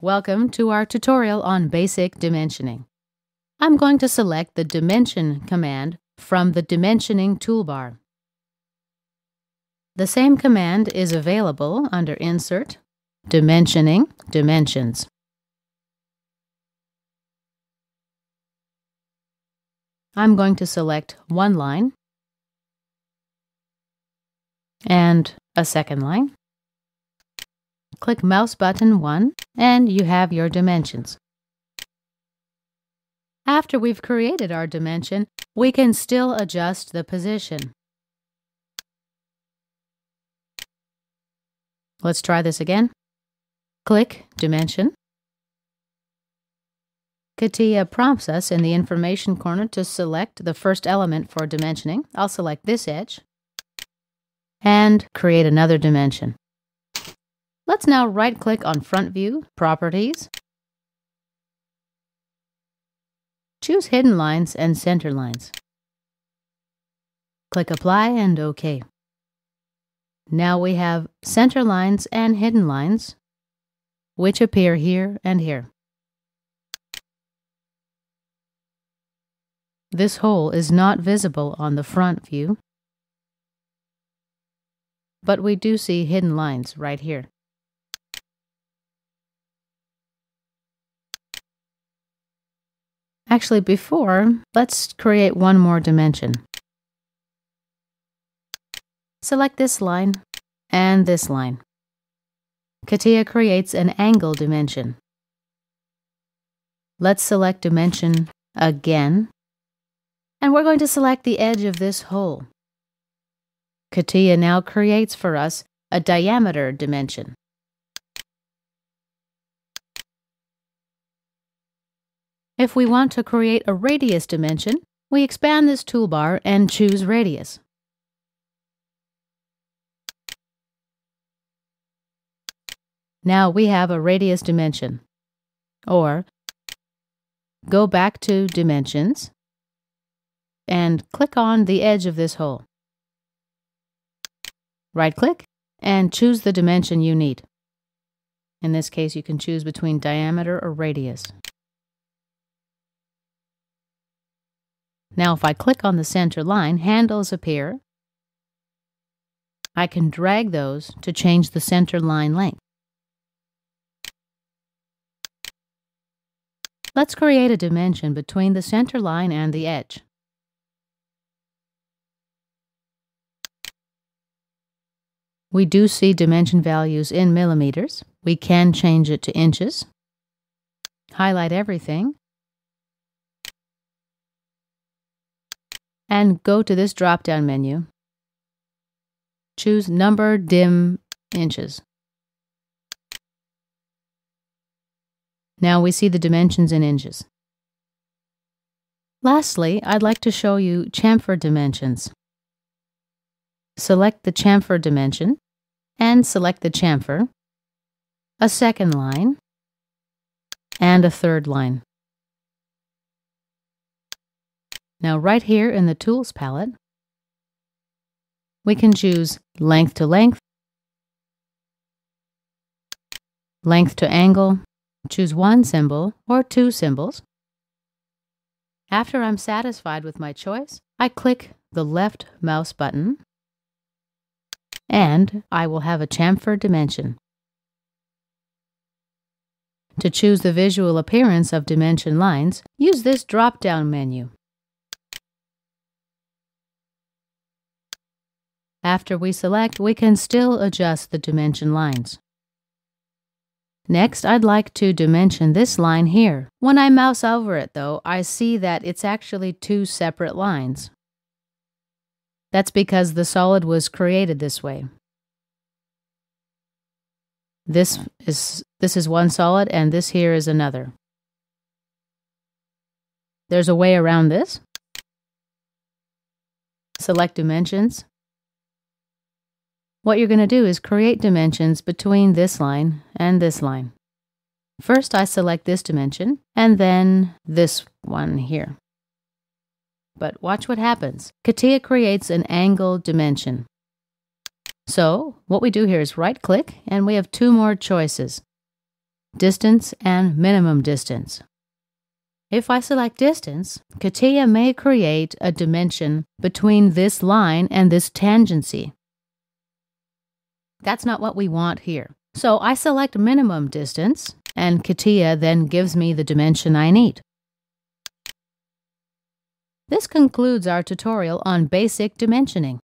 Welcome to our tutorial on basic dimensioning. I'm going to select the Dimension command from the Dimensioning toolbar. The same command is available under Insert, Dimensioning, Dimensions. I'm going to select one line and a second line. Click mouse button 1 and you have your dimensions. After we've created our dimension, we can still adjust the position. Let's try this again. Click Dimension. CATIA prompts us in the information corner to select the first element for dimensioning. I'll select this edge and create another dimension. Let's now right-click on Front View, Properties. Choose Hidden Lines and Center Lines. Click Apply and OK. Now we have center lines and hidden lines, which appear here and here. This hole is not visible on the front view, but we do see hidden lines right here. Actually, let's create one more dimension. Select this line and this line. CATIA creates an angle dimension. Let's select dimension again, and we're going to select the edge of this hole. CATIA now creates for us a diameter dimension. If we want to create a radius dimension, we expand this toolbar and choose Radius. Now we have a radius dimension. Or go back to Dimensions and click on the edge of this hole. Right-click and choose the dimension you need. In this case, you can choose between diameter or radius. Now if I click on the center line, handles appear. I can drag those to change the center line length. Let's create a dimension between the center line and the edge. We do see dimension values in millimeters. We can change it to inches. Highlight everything. And go to this drop-down menu. Choose Number Dim Inches. Now we see the dimensions in inches. Lastly, I'd like to show you chamfer dimensions. Select the chamfer dimension and select the chamfer, a second line, and a third line. Now right here in the Tools palette, we can choose Length to Length, Length to Angle, choose one symbol or two symbols. After I'm satisfied with my choice, I click the left mouse button and I will have a chamfer dimension. To choose the visual appearance of dimension lines, use this drop-down menu. After we select, we can still adjust the dimension lines. Next, I'd like to dimension this line here. When I mouse over it, though, I see that it's actually two separate lines. That's because the solid was created this way. This is one solid, and this here is another. There's a way around this. Select Dimensions. What you're going to do is create dimensions between this line and this line. First, I select this dimension, and then this one here. But watch what happens. CATIA creates an angle dimension. So, what we do here is right-click, and we have two more choices. distance and minimum distance. If I select distance, CATIA may create a dimension between this line and this tangency. That's not what we want here. So I select minimum distance, and CATIA then gives me the dimension I need. This concludes our tutorial on basic dimensioning.